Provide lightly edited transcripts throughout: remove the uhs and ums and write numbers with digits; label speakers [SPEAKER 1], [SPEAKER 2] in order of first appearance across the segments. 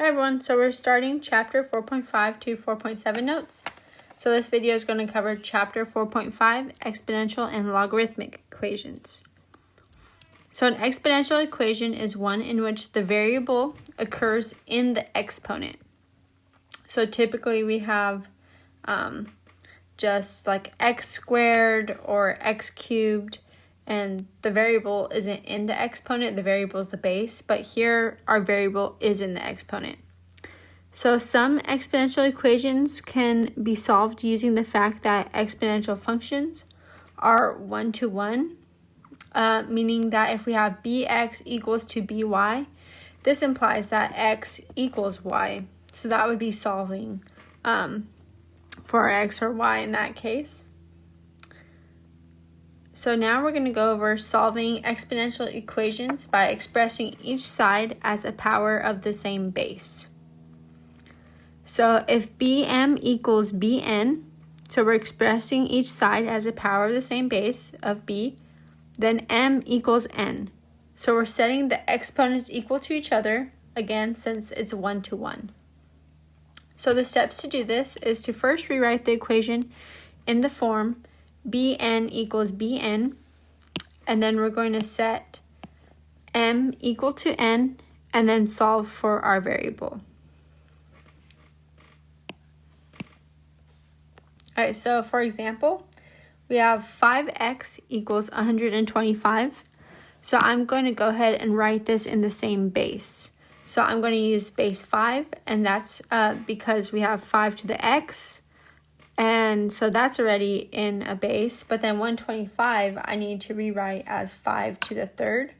[SPEAKER 1] Hi everyone, so we're starting chapter 4.5 to 4.7 notes. So this video is going to cover chapter 4.5, exponential and logarithmic equations. So an exponential equation is one in which the variable occurs in the exponent. So typically we have just like x squared or x cubed, and the variable isn't in the exponent, the variable is the base, but here our variable is in the exponent. So some exponential equations can be solved using the fact that exponential functions are one-to-one, meaning that if we have bx equals to by, this implies that x equals y. So that would be solving for our x or y in that case. So now we're going to go over solving exponential equations by expressing each side as a power of the same base. So if bm equals bn, so we're expressing each side as a power of the same base of b, then m equals n. So we're setting the exponents equal to each other, again, since it's one-to-one. So the steps to do this is to first rewrite the equation in the form bn equals bn, and then we're going to set m equal to n, and then solve for our variable. Alright, so for example, we have 5x equals 125. So I'm going to go ahead and write this in the same base. So I'm going to use base 5, and that's because we have 5 to the x, and so that's already in a base, but then 125 I need to rewrite as 5 to the third,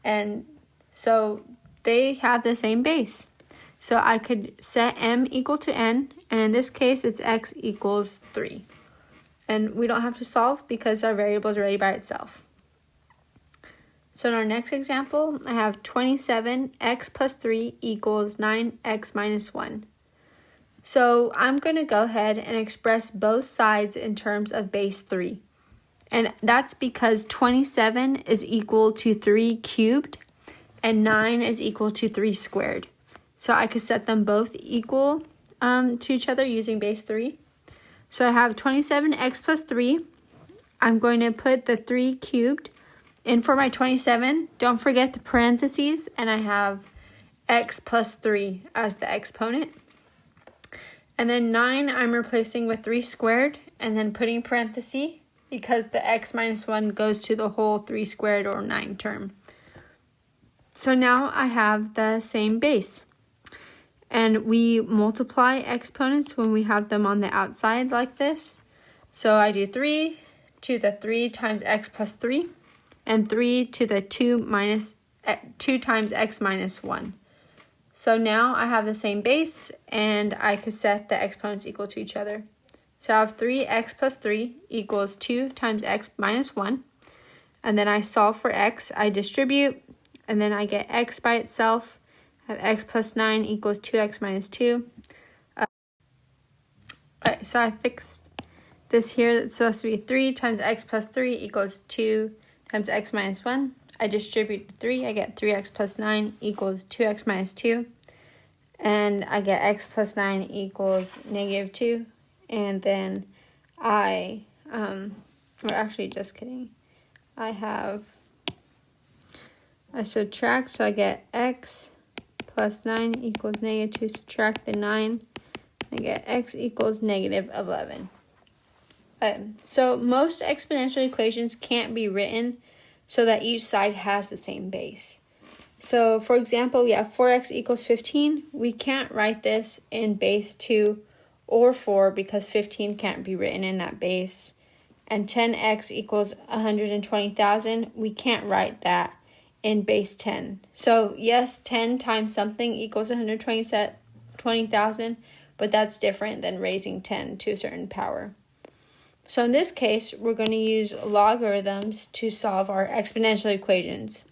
[SPEAKER 1] and so they have the same base. So I could set m equal to n, and in this case it's x equals 3. And we don't have to solve because our variable is already by itself. So in our next example, I have 27x plus 3 equals 9x minus 1. So I'm going to go ahead and express both sides in terms of base 3. And that's because 27 is equal to 3 cubed and 9 is equal to 3 squared. So I could set them both equal to each other using base 3. So I have 27x plus 3. I'm going to put the 3 cubed in for my 27. Don't forget the parentheses, and I have x plus 3 as the exponent. And then 9 I'm replacing with 3 squared, and then putting parentheses because the x minus 1 goes to the whole 3 squared or 9 term. So now I have the same base. And we multiply exponents when we have them on the outside like this. So I do 3 to the 3 times x plus 3, and 3 to the 2 times x minus 1. So now I have the same base, and I could set the exponents equal to each other. So I have 3x plus 3 equals 2 times x minus 1. And then I solve for x. I distribute, and then I get x by itself. I have x plus 9 equals 2x minus 2. Alright, so I fixed this here. It's supposed to be 3 times x plus 3 equals 2 times x minus 1. I distribute the 3, I get 3x plus 9 equals 2x minus 2. And I get x plus 9 equals negative 2. And then or actually just kidding. I subtract, so I get x plus 9 equals negative 2. Subtract the 9, I get x equals negative 11. So most exponential equations can't be written so that each side has the same base. So for example, we have 4x equals 15. We can't write this in base 2 or 4 because 15 can't be written in that base. And 10x equals 120,000. We can't write that in base 10. So yes, 10 times something equals 120,000, but that's different than raising 10 to a certain power. So in this case, we're going to use logarithms to solve our exponential equations.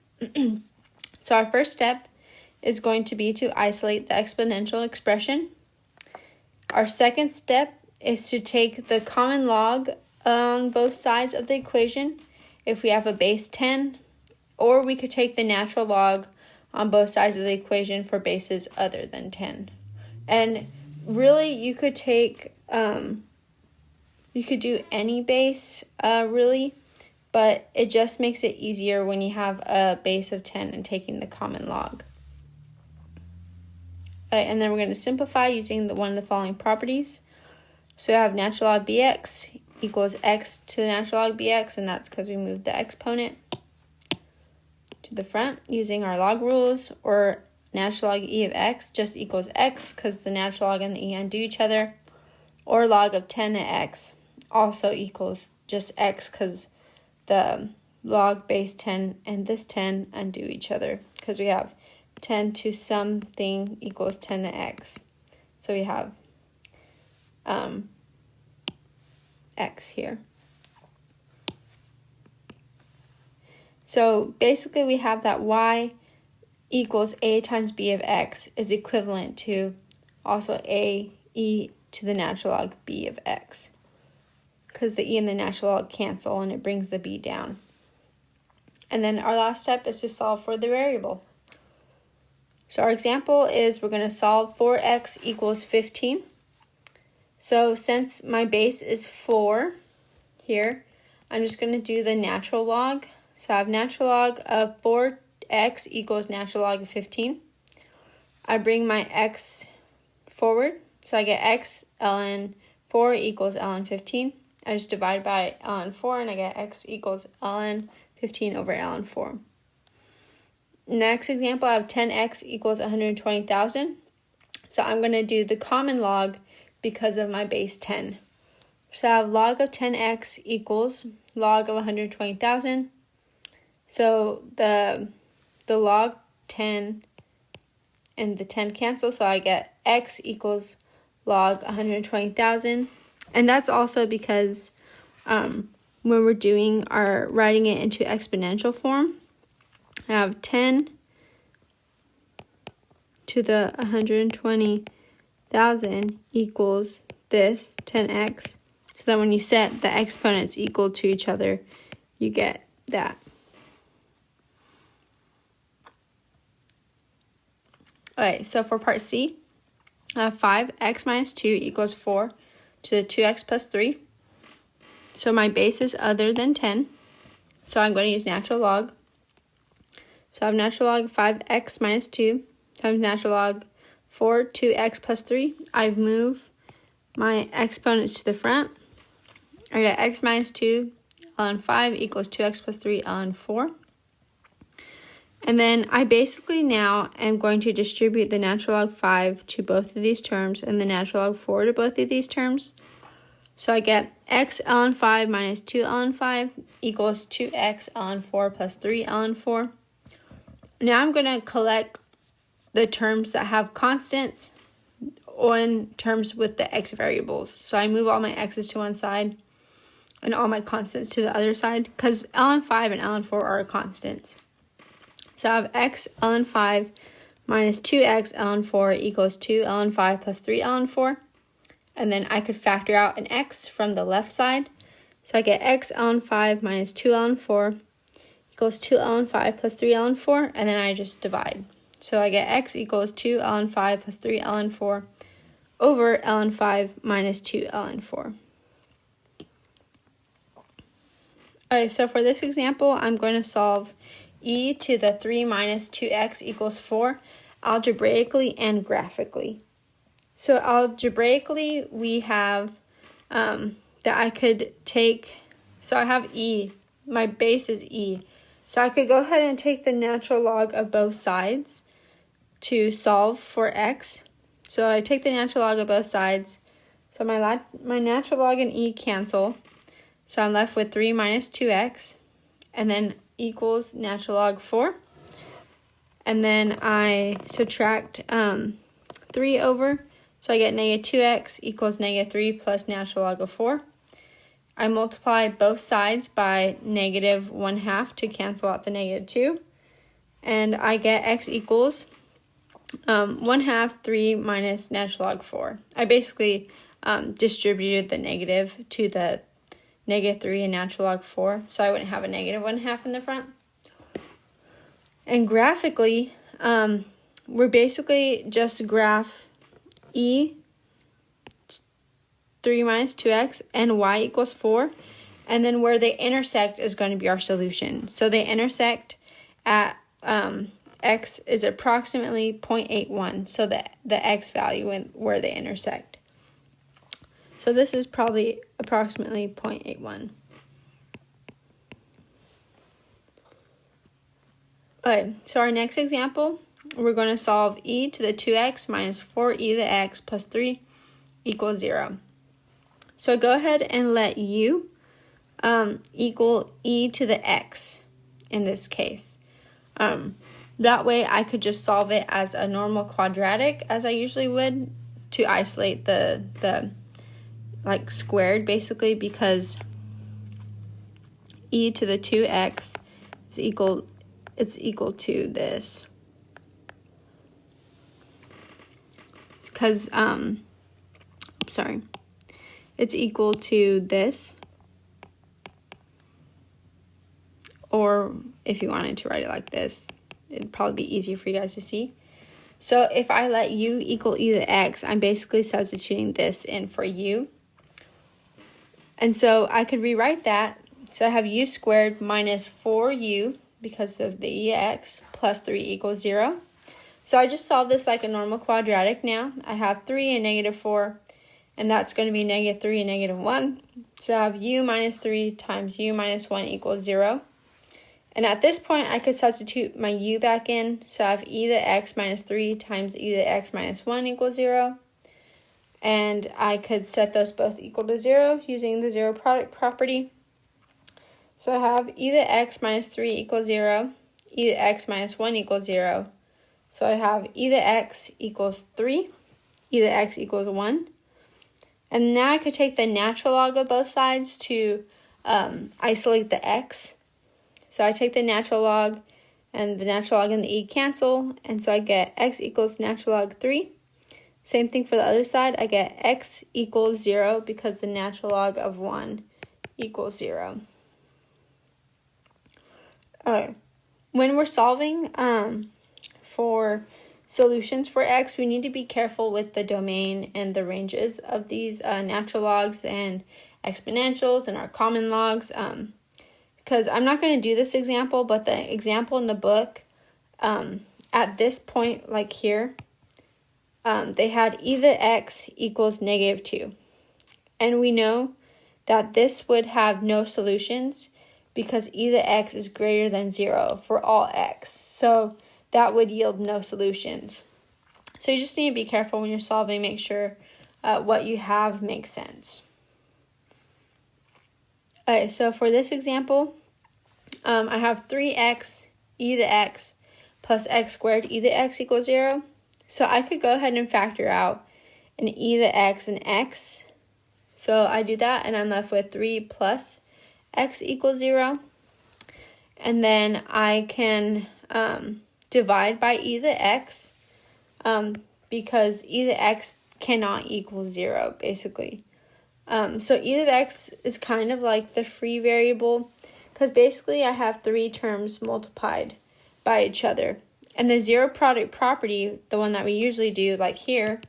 [SPEAKER 1] So our first step is going to be to isolate the exponential expression. Our second step is to take the common log on both sides of the equation if we have a base 10, or we could take the natural log on both sides of the equation for bases other than 10. And really, you could take, you could do any base, really, but it just makes it easier when you have a base of 10 and taking the common log. And then we're going to simplify using one of the following properties. So I have natural log bx equals x to the natural log bx, and that's because we moved the exponent to the front using our log rules, or natural log e of x just equals x because the natural log and the e undo each other, or log of 10 to x also equals just x because the log base 10 and this 10 undo each other because we have 10 to something equals 10 to x. So we have x here. So basically we have that y equals a times b of x is equivalent to also a e to the natural log b of x, because the e and the natural log cancel and it brings the b down. And then our last step is to solve for the variable. So our example is we're going to solve for x equals 15. So since my base is 4 here, I'm just going to do the natural log. So I have natural log of 4x equals natural log of 15. I bring my x forward, so I get x ln 4 equals ln 15. I just divide by ln 4 and I get x equals ln 15 over ln 4. Next example, I have 10x equals 120,000. So I'm going to do the common log because of my base 10. So I have log of 10x equals log of 120,000. So the log 10 and the 10 cancel, so I get x equals log 120,000. And that's also because when we're writing it into exponential form, I have 10 to the 120,000 equals this 10x. So that when you set the exponents equal to each other, you get that. Okay, so for part C, 5x minus 2 equals 4 to the 2x plus 3. So my base is other than 10. So I'm going to use natural log. So I have natural log 5x minus 2 times natural log 4, 2x plus 3. I move my exponents to the front. I get x minus 2 ln 5 equals 2x plus 3 ln 4. And then I basically now am going to distribute the natural log 5 to both of these terms and the natural log 4 to both of these terms. So I get x ln 5 minus 2 ln 5 equals 2x ln 4 plus 3 ln 4. Now I'm going to collect the terms that have constants on terms with the x variables. So I move all my x's to one side and all my constants to the other side because ln 5 and ln 4 are constants. So I have x ln 5 minus 2x ln 4 equals 2 ln 5 plus 3 ln 4. And then I could factor out an x from the left side. So I get x ln 5 minus 2 ln 4 equals 2 ln 5 plus 3 ln 4. And then I just divide. So I get x equals 2 ln 5 plus 3 ln 4 over ln 5 minus 2 ln 4. Okay, so for this example, I'm going to solve e to the 3 minus 2x equals 4 algebraically and graphically. So algebraically, we have that I could take, so I have e, my base is e. So I could go ahead and take the natural log of both sides to solve for x. So I take the natural log of both sides. So my natural log and e cancel. So I'm left with 3 minus 2x, and then equals natural log 4. And then I subtract 3 over, so I get negative 2x equals negative 3 plus natural log of 4. I multiply both sides by negative 1/2 to cancel out the negative 2. And I get x equals 1/2 3 minus natural log 4. I basically distributed the negative to the negative 3 and natural log 4, so I wouldn't have a negative 1/2 in the front. And graphically, we're basically just graph e 3 minus 2x and y equals 4. And then where they intersect is going to be our solution. So they intersect at x is approximately 0.81. So the x value where they intersect. So this is probably approximately 0.81. Okay, so our next example, we're going to solve e to the 2x minus 4e to the x plus 3 equals 0. So go ahead and let u equal e to the x in this case. That way I could just solve it as a normal quadratic as I usually would to isolate the like squared basically, because e to the 2x is equal to this. Because it's equal to this. Or if you wanted to write it like this, it'd probably be easier for you guys to see. So if I let u equal e to the x, I'm basically substituting this in for u. And so I could rewrite that. So I have u squared minus 4u because of the ex plus 3 equals 0. So I just solved this like a normal quadratic now. I have 3 and negative 4, and that's going to be negative 3 and negative 1. So I have u minus 3 times u minus 1 equals 0. And at this point, I could substitute my u back in. So I have e to the x minus 3 times e to the x minus 1 equals 0. And I could set those both equal to 0 using the zero product property. So I have e to the x minus 3 equals 0, e to the x minus 1 equals 0. So I have e to the x equals 3, e to the x equals 1. And now I could take the natural log of both sides to isolate the x. So I take the natural log, and the natural log and the e cancel, and so I get x equals natural log 3. Same thing for the other side. I get x equals 0 because the natural log of 1 equals 0. Okay. When we're solving for solutions for x, we need to be careful with the domain and the ranges of these natural logs and exponentials and our common logs. Because I'm not going to do this example, but the example in the book, at this point, like here, they had e to the x equals negative 2. And we know that this would have no solutions because e to the x is greater than 0 for all x. So that would yield no solutions. So you just need to be careful when you're solving, make sure what you have makes sense. Okay, so for this example, I have 3x e to the x plus x squared e to the x equals 0. So I could go ahead and factor out an e to the x and x. So I do that, and I'm left with 3 plus x equals 0. And then I can divide by e to the x because e to the x cannot equal 0, basically. So e to the x is kind of like the free variable because basically I have 3 terms multiplied by each other. And the zero product property, the one that we usually do, like here,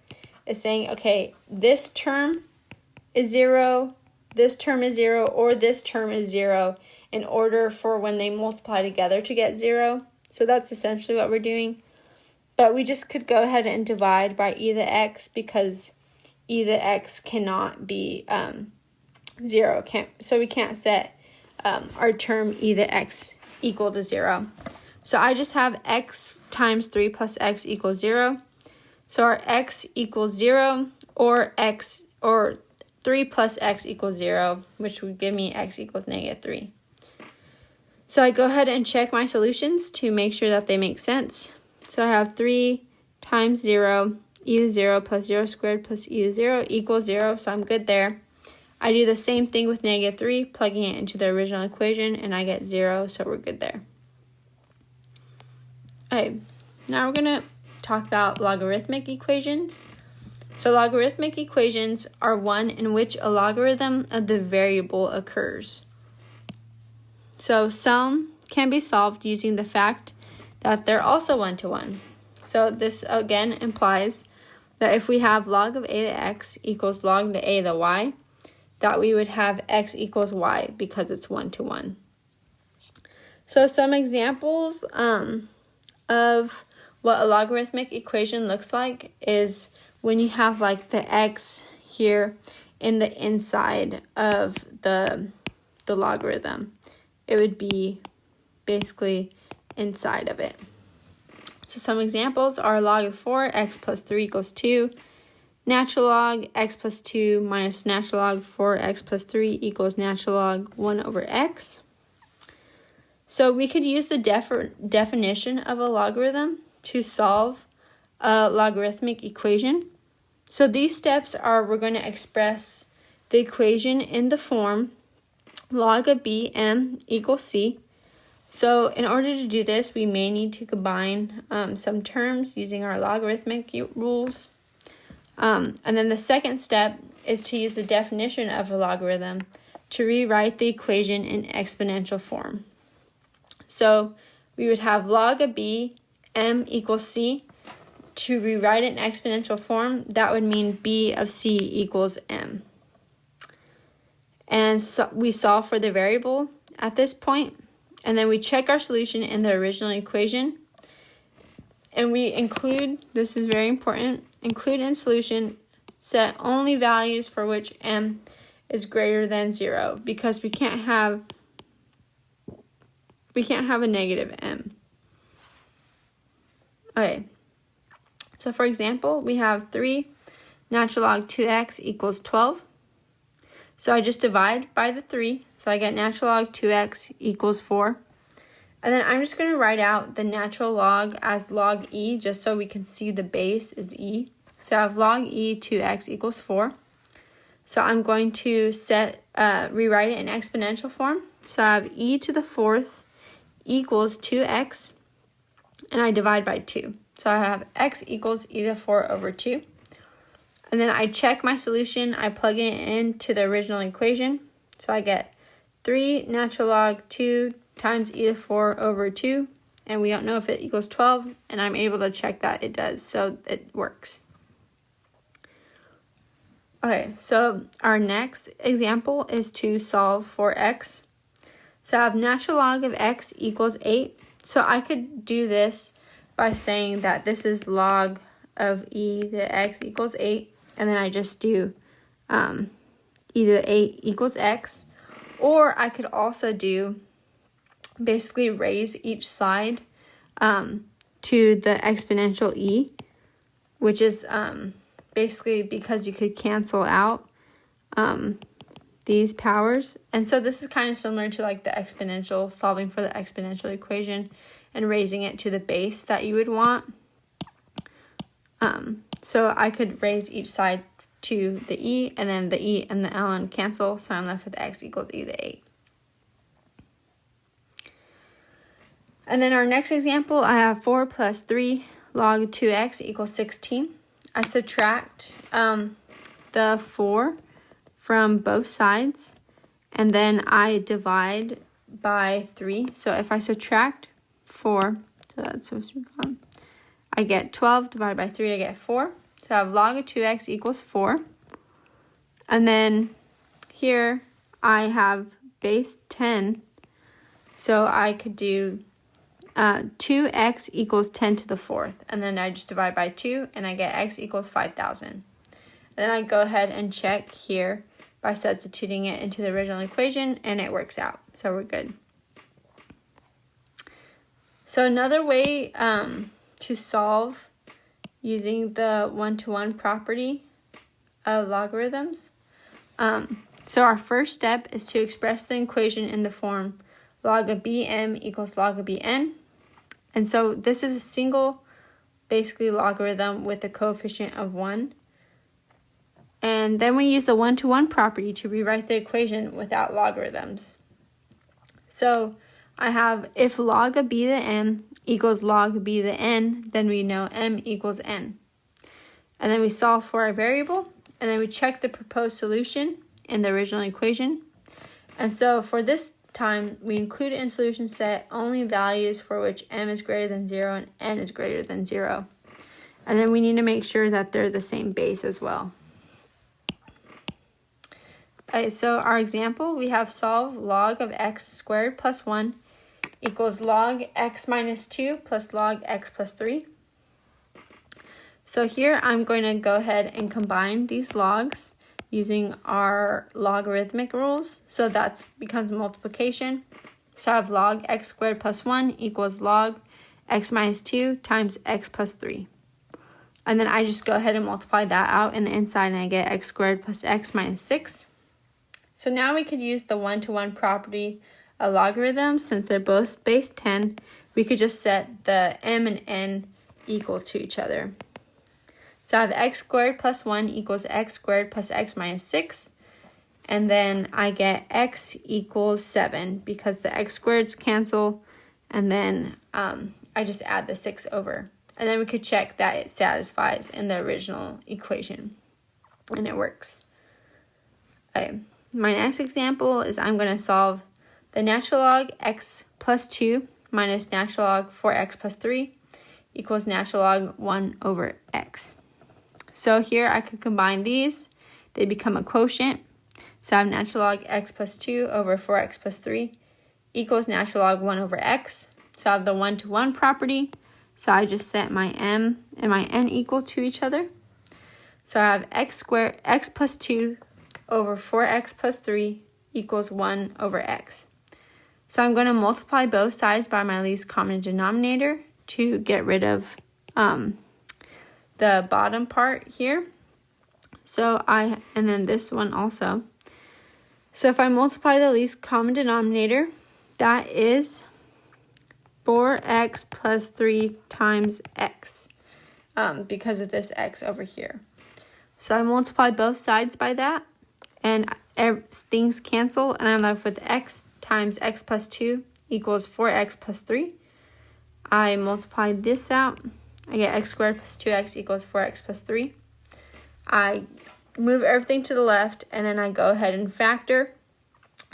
[SPEAKER 1] is saying, okay, this term is 0, this term is 0, or this term is 0 in order for when they multiply together to get 0. So that's essentially what we're doing. But we just could go ahead and divide by e to the x because e to the x cannot be 0. So we can't set our term e to the x equal to 0. So I just have x times 3 plus x equals 0. So our x equals 0 or 3 plus x equals 0, which would give me x equals negative 3. So I go ahead and check my solutions to make sure that they make sense. So I have 3 times 0, e to 0 plus 0 squared plus e to 0 equals 0, so I'm good there. I do the same thing with negative 3, plugging it into the original equation, and I get 0, so we're good there. Okay, now we're going to talk about logarithmic equations. So logarithmic equations are one in which a logarithm of the variable occurs. So some can be solved using the fact that they're also one-to-one. So this again implies that if we have log of a to x equals log to a to y, that we would have x equals y because it's one-to-one. So some examples of what a logarithmic equation looks like is when you have like the x here in the inside of the logarithm. It would be basically inside of it. So some examples are log of 4, x plus 3 equals 2. Natural log, x plus 2 minus natural log 4x plus 3 equals natural log 1 over x. So we could use the definition of a logarithm to solve a logarithmic equation. So these steps are, we're going to express the equation in the form log of b m equals c. So in order to do this, we may need to combine some terms using our logarithmic rules. And then the second step is to use the definition of a logarithm to rewrite the equation in exponential form. So we would have log of b m equals c. To rewrite it in exponential form, that would mean b of c equals m. And so we solve for the variable at this point, and then we check our solution in the original equation, and we include, this is very important, include in solution set only values for which m is greater than 0, because we can't have a negative m. Okay, so for example, we have 3 natural log 2x equals 12. So I just divide by the 3, so I get natural log 2x equals 4. And then I'm just going to write out the natural log as log e, just so we can see the base is e. So I have log e 2x equals 4. So I'm going to rewrite it in exponential form. So I have e to the 4th equals 2x, and I divide by 2. So I have x equals e to the 4 over 2. And then I check my solution. I plug it into the original equation. So I get 3 natural log 2 times e to the 4 over 2. And we don't know if it equals 12. And I'm able to check that it does. So it works. Okay, so our next example is to solve for x. So I have natural log of x equals 8. So I could do this by saying that this is log of e to the x equals 8. And then I just do e to the 8 equals x. Or I could also do, basically raise each side to the exponential e, which is basically because you could cancel out these powers. And so this is kind of similar to like the exponential, solving for the exponential equation and raising it to the base that you would want. So I could raise each side to the e, and then the e and the ln cancel, so I'm left with x equals e to the 8. And then our next example, I have 4 plus 3 log 2x equals 16. I subtract the 4 from both sides, and then I divide by 3. So if I subtract 4, so that's supposed to be gone, I get 12 divided by 3, I get 4. So I have log of 2x equals 4. And then here I have base 10. So I could do 2x equals 10 to the 4th. And then I just divide by 2 and I get x equals 5,000. And then I go ahead and check here by substituting it into the original equation, and it works out. So we're good. So another way to solve using the one-to-one property of logarithms. So our first step is to express the equation in the form log of bm equals log of bn. And so this is a single, basically, logarithm with a coefficient of 1. And then we use the one-to-one property to rewrite the equation without logarithms. So I have, if log of b to the m equals log of b to the n, then we know m equals n. And then we solve for our variable, and then we check the proposed solution in the original equation. And so for this time, we include in solution set only values for which m is greater than 0 and n is greater than 0. And then we need to make sure that they're the same base as well. Okay, so our example, we have solve log of x squared plus 1 equals log x minus 2 plus log x plus 3. So here I'm going to go ahead and combine these logs using our logarithmic rules. So that becomes multiplication. So I have log x squared plus 1 equals log x minus 2 times x plus 3. And then I just go ahead and multiply that out in the inside and I get x squared plus x minus 6. So now we could use the one-to-one property of logarithms. Since they're both base 10, we could just set the m and n equal to each other. So I have x squared plus 1 equals x squared plus x minus 6. And then I get x equals 7 because the x squareds cancel. And then I just add the 6 over. And then we could check that it satisfies in the original equation. And it works. Okay. My next example is I'm going to solve the natural log x plus 2 minus natural log 4x plus 3 equals natural log 1 over x. So here I could combine these. They become a quotient. So I have natural log x plus 2 over 4x plus 3 equals natural log 1 over x. So I have the one-to-one property. So I just set my m and my n equal to each other. So I have x plus 2 over 4x plus 3 equals 1 over x. So I'm going to multiply both sides by my least common denominator to get rid of the bottom part here. And then this one also. So if I multiply the least common denominator, that is 4x plus 3 times x because of this x over here. So I multiply both sides by that. And things cancel, and I'm left with x times x plus 2 equals 4x plus 3. I multiply this out. I get x squared plus 2x equals 4x plus 3. I move everything to the left, and then I go ahead and factor.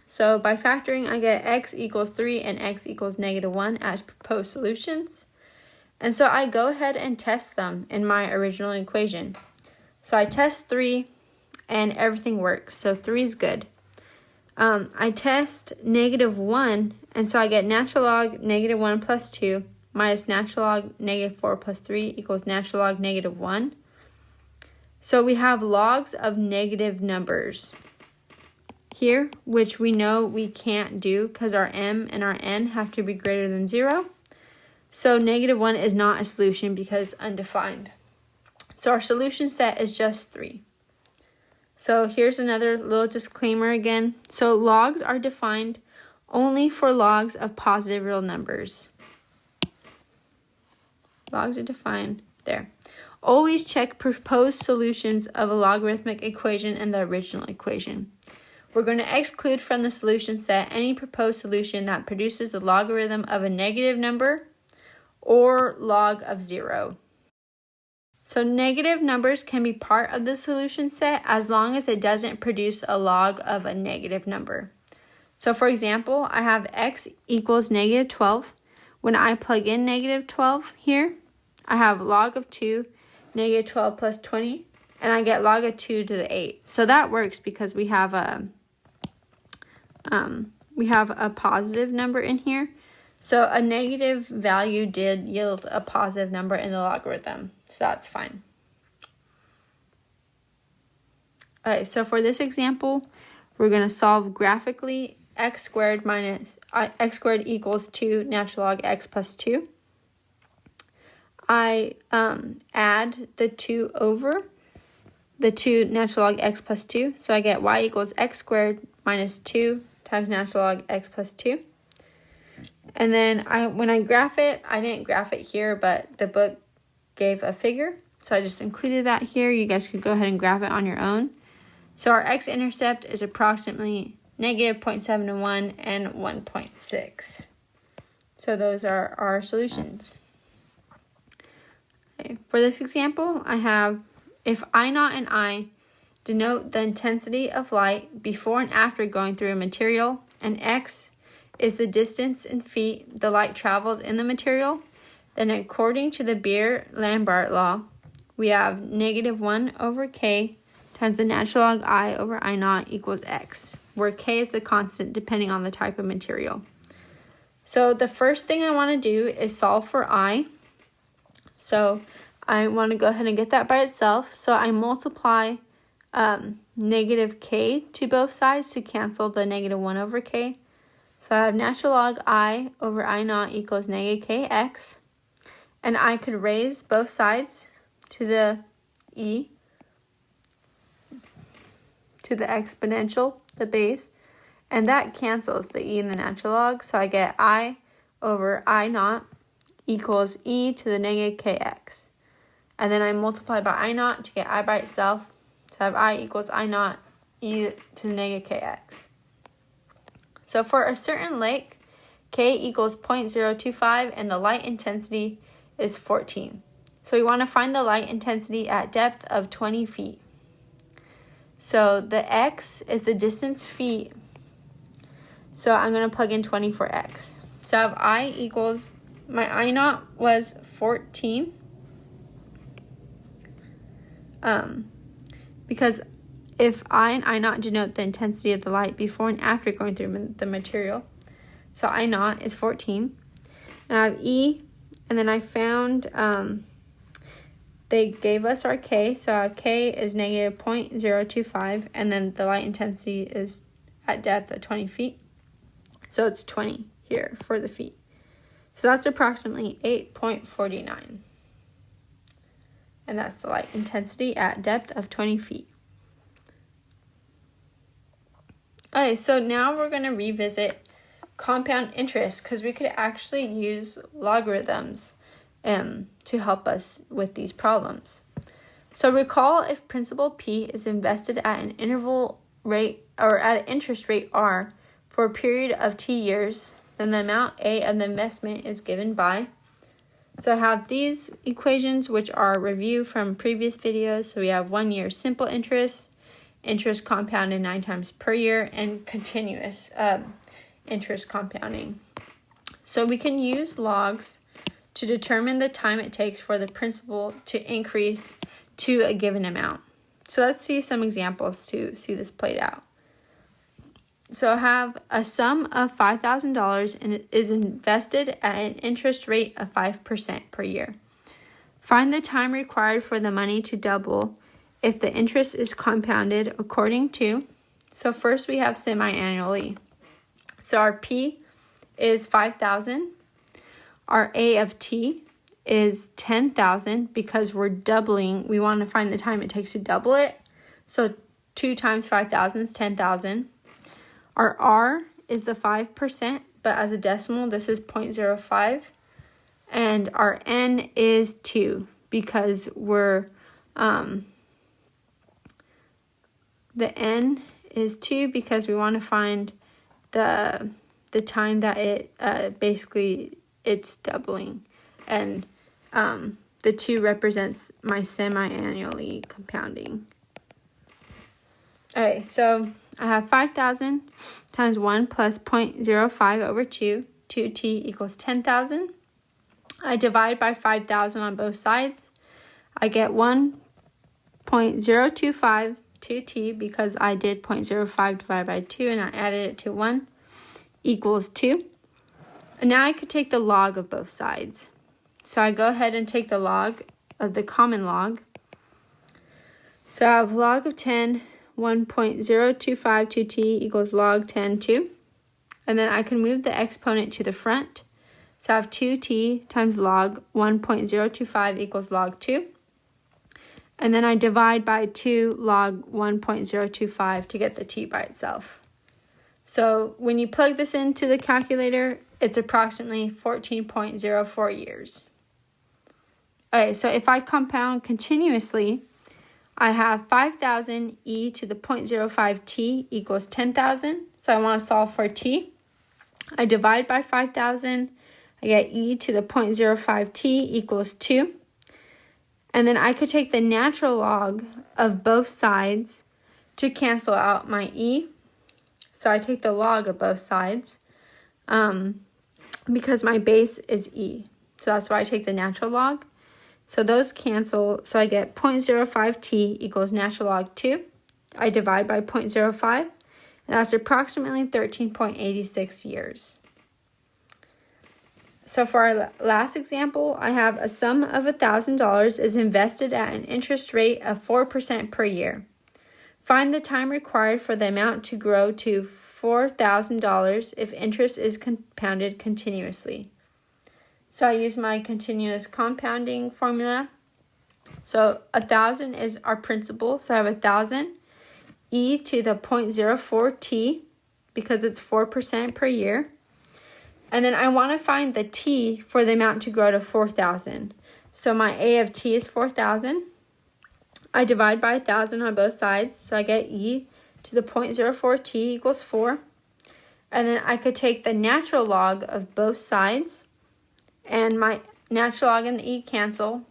[SPEAKER 1] So by factoring, I get x equals 3 and x equals negative 1 as proposed solutions. And so I go ahead and test them in my original equation. So I test 3. And everything works, so 3 is good. I test negative 1, and so I get natural log negative 1 plus 2 minus natural log negative 4 plus 3 equals natural log negative 1. So we have logs of negative numbers here, which we know we can't do because our m and our n have to be greater than 0. So negative 1 is not a solution because undefined. So our solution set is just 3. So here's another little disclaimer again. So logs are defined only for logs of positive real numbers. Logs are defined there. Always check proposed solutions of a logarithmic equation and the original equation. We're going to exclude from the solution set any proposed solution that produces the logarithm of a negative number or log of 0. So negative numbers can be part of the solution set as long as it doesn't produce a log of a negative number. So for example, I have x equals negative 12. When I plug in negative 12 here, I have log of 2, negative 12 plus 20, and I get log of 2 to the 8. So that works because we have a positive number in here. So a negative value did yield a positive number in the logarithm. So that's fine. Okay, so for this example, we're going to solve graphically x squared equals 2 natural log x plus 2. I add the 2 over the 2 natural log x plus 2. So I get y equals x squared minus 2 times natural log x plus 2. And then when I graph it, I didn't graph it here, but the book gave a figure. So I just included that here. You guys could go ahead and graph it on your own. So our x-intercept is approximately negative 0.71 and 1.6. So those are our solutions. Okay. For this example, I have if I naught and I denote the intensity of light before and after going through a material, and x is the distance in feet the light travels in the material, then according to the Beer-Lambert law, we have -1 over k times the natural log I over I naught equals x, where k is the constant depending on the type of material. So the first thing I want to do is solve for I. So I want to go ahead and get that by itself. So I multiply negative k to both sides to cancel the -1 over k. So I have natural log I over I naught equals negative kx. And I could raise both sides to the e, to the exponential, the base. And that cancels the e in the natural log. So I get I over I naught equals e to the negative kx. And then I multiply by I naught to get I by itself. So I have I equals I naught e to the negative kx. So for a certain lake, k equals 0.025 and the light intensity is 14. So we want to find the light intensity at depth of 20 feet. So the x is the distance feet. So I'm going to plug in 20 for x. So I have I equals, my I naught was 14. Because if I and I naught denote the intensity of the light before and after going through the material. So I naught is 14. And I have E, and then I found they gave us our K. So our K is negative 0.025, and then the light intensity is at depth of 20 feet. So it's 20 here for the feet. So that's approximately 8.49. And that's the light intensity at depth of 20 feet. Okay, so now we're going to revisit compound interest because we could actually use logarithms to help us with these problems. So recall if principal P is invested at an interval rate or at an interest rate R for a period of t years, then the amount A of the investment is given by. So I have these equations which are a review from previous videos. So we have 1 year simple interest, interest compounded 9 times per year, and continuous interest compounding. So we can use logs to determine the time it takes for the principal to increase to a given amount. So let's see some examples to see this played out. So I have a sum of $5,000 and it is invested at an interest rate of 5% per year. Find the time required for the money to double if the interest is compounded according to. So first we have semi-annually. So our P is 5,000. Our A of T is 10,000 because we're doubling. We want to find the time it takes to double it. So 2 times 5,000 is 10,000. Our R is the 5%, but as a decimal, this is 0.05. And our N is 2 because we're, the N is 2 because we want to find the time that it, basically it's doubling. And the 2 represents my semi-annually compounding. Okay, so I have 5,000 times 1 plus 0.05 over 2. 2t equals 10,000. I divide by 5,000 on both sides. I get 1.025 2t because I did 0.05 divided by 2 and I added it to 1 equals 2. And now I could take the log of both sides. So I go ahead and take the log of the common log. So I have log of 10. 1.0252t equals log 10, 2. And then I can move the exponent to the front. So I have 2t times log 1.025 equals log 2. And then I divide by 2 log 1.025 to get the t by itself. So when you plug this into the calculator, it's approximately 14.04 years. Okay, so if I compound continuously, I have 5,000 e to the 0.05 t equals 10,000. So I want to solve for t. I divide by 5,000. I get e to the 0.05 t equals 2. And then I could take the natural log of both sides to cancel out my e. So I take the log of both sides. because my base is e. So that's why I take the natural log. So those cancel, so I get 0.05t equals natural log 2. I divide by 0.05, and that's approximately 13.86 years. So for our last example, I have a sum of $1,000 is invested at an interest rate of 4% per year. Find the time required for the amount to grow to $4,000 if interest is compounded continuously. So I use my continuous compounding formula. So 1,000 is our principal. So I have 1,000 e to the 0.04t because it's 4% per year. And then I want to find the t for the amount to grow to 4,000. So my a of t is 4,000. I divide by 1,000 on both sides. So I get e to the 0.04t equals 4. And then I could take the natural log of both sides. And my natural log and the e cancel.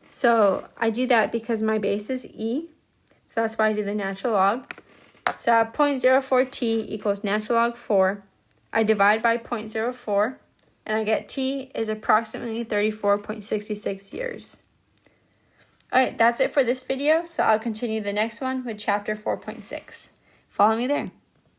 [SPEAKER 1] So I do that because my base is e. So that's why I do the natural log. So I have 0.04t equals natural log 4. I divide by 0.04. And I get t is approximately 34.66 years. Alright, that's it for this video. So I'll continue the next one with chapter 4.6. Follow me there.